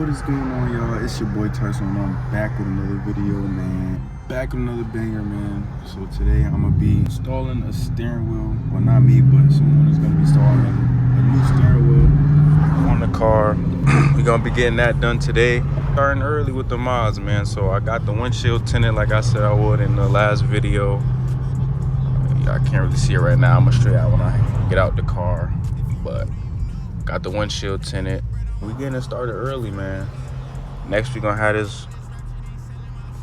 What is going on, y'all? It's your boy Tyson. I'm back with another video, man. Back with another banger, man. So today I'm gonna be installing a steering wheel. Well, not me, but someone is gonna be installing a new steering wheel on the car. We're gonna be getting that done today. Starting early with the mods, man. So I got the windshield tinted like I said I would in the last video. I can't really see it right now. I'm gonna show you out when I get out the car. But got the windshield tinted. We getting it started early, man. Next we gonna have this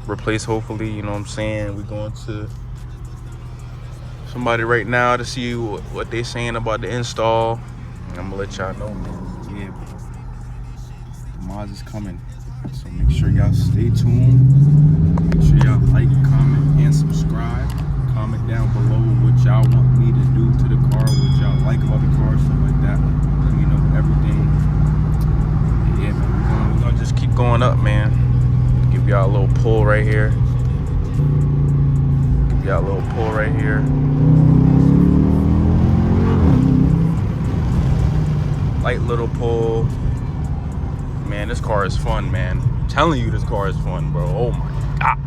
replaced, hopefully, you know what I'm saying? We're going to somebody right now to see what they saying about the install. And I'm gonna let y'all know, man. Yeah, the mods is coming. So make sure y'all stay tuned. Make sure y'all like, comment, and subscribe. Comment down below what y'all want me to do to the car, what y'all like about the car, stuff like that. Let me know everything. Yeah, man, we're gonna just keep going up, man. Give y'all a little pull right here. Give y'all a little pull right here. Light little pull. Man, this car is fun, man. I'm telling you, this car is fun, bro. Oh my God.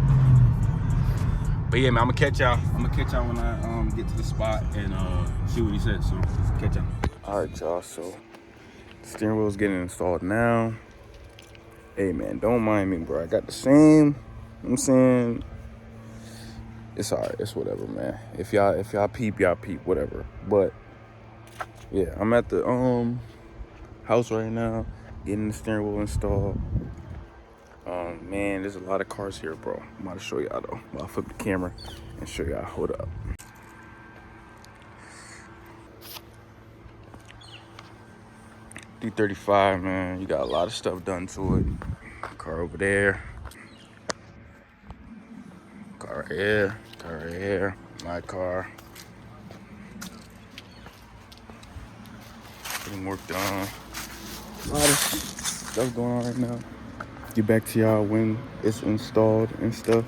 But yeah, man, I'm gonna catch y'all. I'm gonna catch y'all when I get to the spot and see what he said. So catch y'all. All right, y'all. So the steering wheel's getting installed now. Hey, man, don't mind me, bro. I got the same. You know what I'm saying, it's all right. It's whatever, man. If y'all peep, y'all peep, whatever. But yeah, I'm at the house right now, getting the steering wheel installed. Man, there's a lot of cars here, bro. I'm about to show y'all though. I'll flip the camera and show y'all. Hold up. D35, man. You got a lot of stuff done to it. Car over there. Car right here. Car right here. My car. Getting work done. A lot of stuff going on right now. Get back to y'all when it's installed and stuff.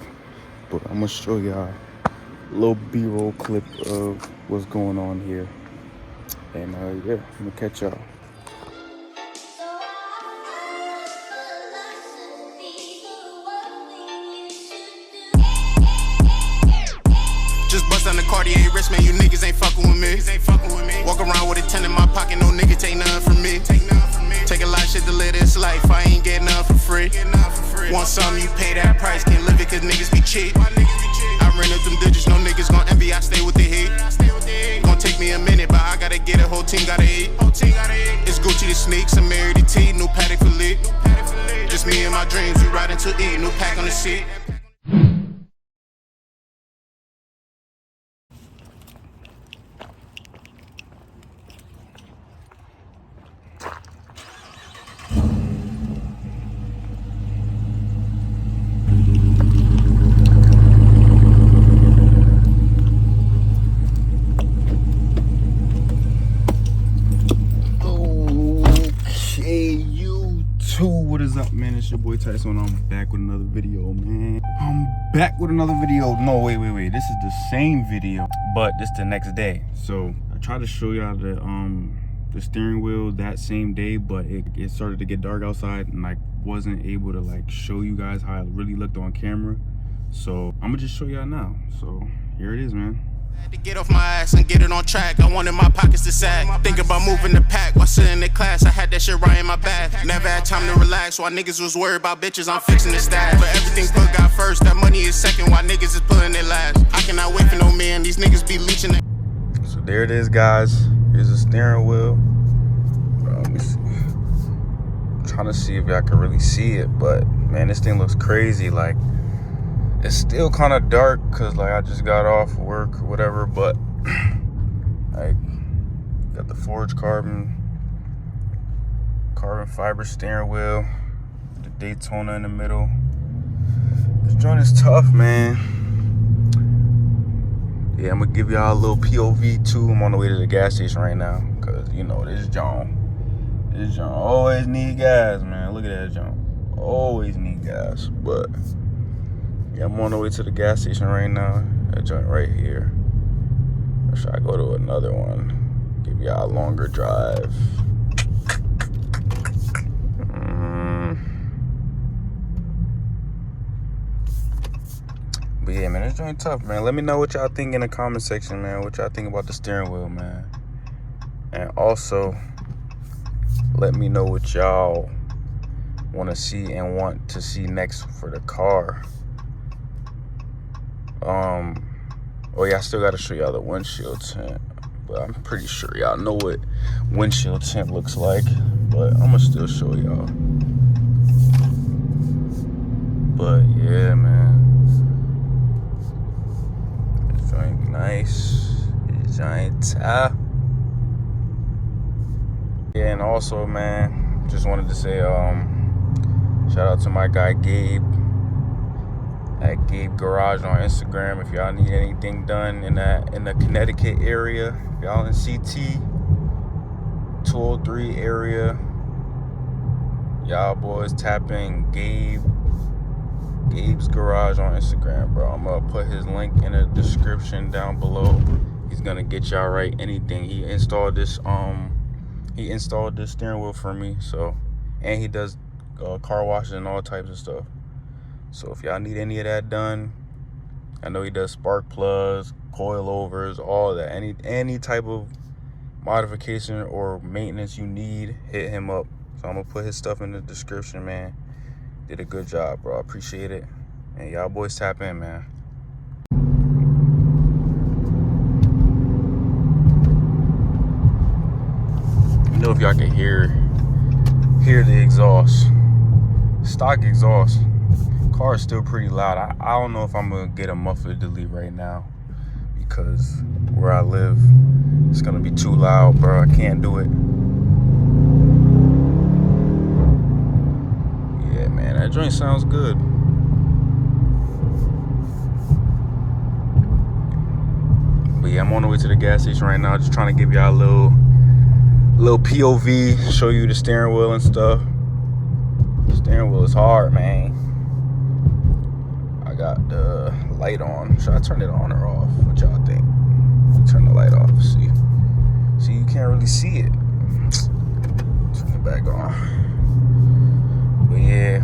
But I'm gonna show y'all a little B-roll clip of what's going on here. And yeah, I'm gonna catch y'all. Just bust down the Cartier wrist, man, you niggas ain't fucking with me. Walk around with a 10 in my pocket, no nigga take none from me. Take a lot of shit to live this life, I ain't getting none for free. Want something, you pay that price, can't live it cause niggas be cheap. I ran up them digits, no niggas gon' envy, I stay with the heat. Gon' take me a minute, but I gotta get it, whole team gotta eat. It's Gucci the sneaks, I'm married to T, new paddock for lit. Just me and my dreams, we riding to E, new pack on the seat. What is up, man? It's your boy Tyson. I'm back with another video, man. I'm back with another video. No, wait. This is the same video, but this the next day. So I tried to show y'all the steering wheel that same day, but it started to get dark outside and I wasn't able to like show you guys how it really looked on camera. So I'm gonna just show y'all now. So here it is, man. Had to get off my ass and get it on track. I wanted my pockets to sag. Think about moving the pack while sitting in class. I had that shit right in my bag. Never had time to relax while niggas was worried about bitches. I'm fixing the stash. But everything put got first. That money is second while niggas is pulling it last. I cannot wait for no man. These niggas be leeching it. So there it is, guys. Here's a steering wheel. Let me see. I'm trying to see if y'all can really see it, but man, this thing looks crazy. Like, it's still kind of dark because like I just got off work or whatever, but I got the forged carbon fiber steering wheel, the Daytona in the middle. This joint is tough, man. Yeah, I'm gonna give y'all a little POV too. I'm on the way to the gas station right now because you know this joint always need gas, man. Look at that joint, always need gas. But yeah, I'm on the way to the gas station right now. That joint right here. Or should I go to another one? Give y'all a longer drive. But yeah, man, it's joint tough, man. Let me know what y'all think in the comment section, man. What y'all think about the steering wheel, man. And also, let me know what y'all want to see and want to see next for the car. Oh yeah, I still gotta show y'all the windshield tint, but I'm pretty sure y'all know what windshield tint looks like, but I'm gonna still show y'all. But yeah, man, it's joint nice, it's joint tough. Yeah, and also, man, just wanted to say shout out to my guy Gabe at Gabe Garage on Instagram. If y'all need anything done in the Connecticut area, if y'all in CT 203 area, y'all boys tap in Gabe's Garage on Instagram, bro. I'm gonna put his link in the description down below. He's gonna get y'all right anything. He installed this steering wheel for me, so, and he does car washes and all types of stuff. So if y'all need any of that done, I know he does spark plugs, coilovers, all that. Any type of modification or maintenance you need, hit him up. So I'm gonna put his stuff in the description, man. Did a good job, bro. I appreciate it. And y'all boys tap in, man. You know, if y'all can hear the exhaust, stock exhaust. Car is still pretty loud. I don't know if I'm gonna get a muffler delete right now, because where I live, it's gonna be too loud, bro. I can't do it. Yeah, man, that joint sounds good. But yeah, I'm on the way to the gas station right now, just trying to give y'all a little POV, show you the steering wheel and stuff. The steering wheel is hard, man. I got the light on. Should I turn it on or off? What y'all think? Turn the light off. See, you can't really see it. Turn it back on. But yeah,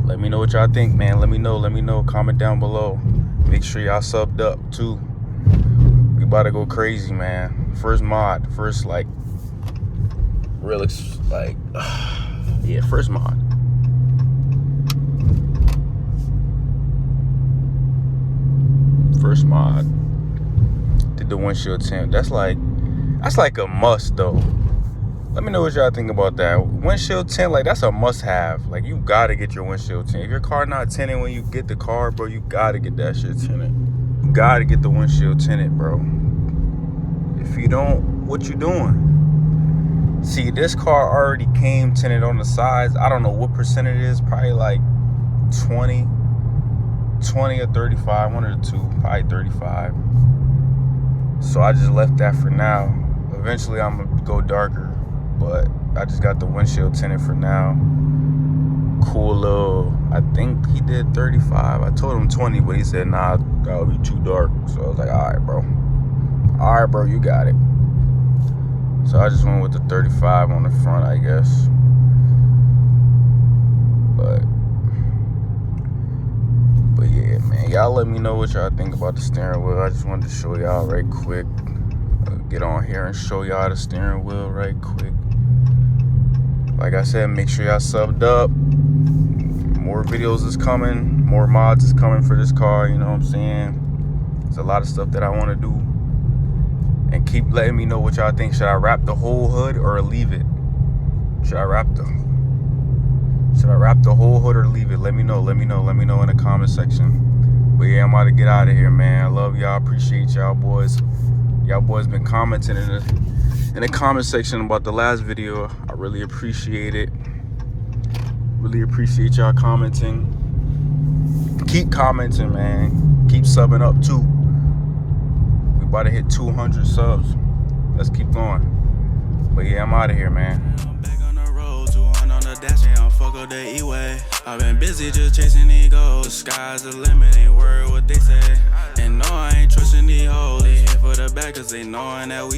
let me know what y'all think, man. Let me know. Comment down below. Make sure y'all subbed up too. We about to go crazy, man. First mod, first like real yeah, first mod. First mod did the windshield tint. That's like a must though. Let me know what y'all think about that. Windshield tint, like, that's a must have. Like, you gotta get your windshield tint. If your car not tinted when you get the car, bro, you gotta get that shit tinted. You gotta get the windshield tinted, bro. If you don't, what you doing? See, this car already came tinted on the sides. I don't know what percent it is. Probably like 20 or 35, one of the two, probably 35. So I just left that for now. Eventually I'm gonna go darker, but I just got the windshield tinted for now. Cool little, I think he did 35. I told him 20, but he said, nah, that would be too dark. So I was like, all right, bro, you got it. So I just went with the 35 on the front, I guess. But yeah, man, y'all let me know what y'all think about the steering wheel. I just wanted to show y'all right quick. Get on here and show y'all the steering wheel right quick. Like I said, make sure y'all subbed up. More videos is coming. More mods is coming for this car, you know what I'm saying? There's a lot of stuff that I want to do. And keep letting me know what y'all think. Should I wrap the whole hood or leave it? Should I wrap the whole hood or leave it? Let me know in the comment section. But yeah, I'm about to get out of here, man. I love y'all. Appreciate y'all boys. Y'all boys been commenting in the comment section about the last video. I really appreciate it. Really appreciate y'all commenting. Keep commenting, man. Keep subbing up too. We about to hit 200 subs. Let's keep going. But yeah, I'm out of here, man. Fuck up the E-way. I've been busy just chasing these goals. Sky's the limit, ain't worried what they say. And no, I ain't trusting these hoes. They here for the back cause they knowing that we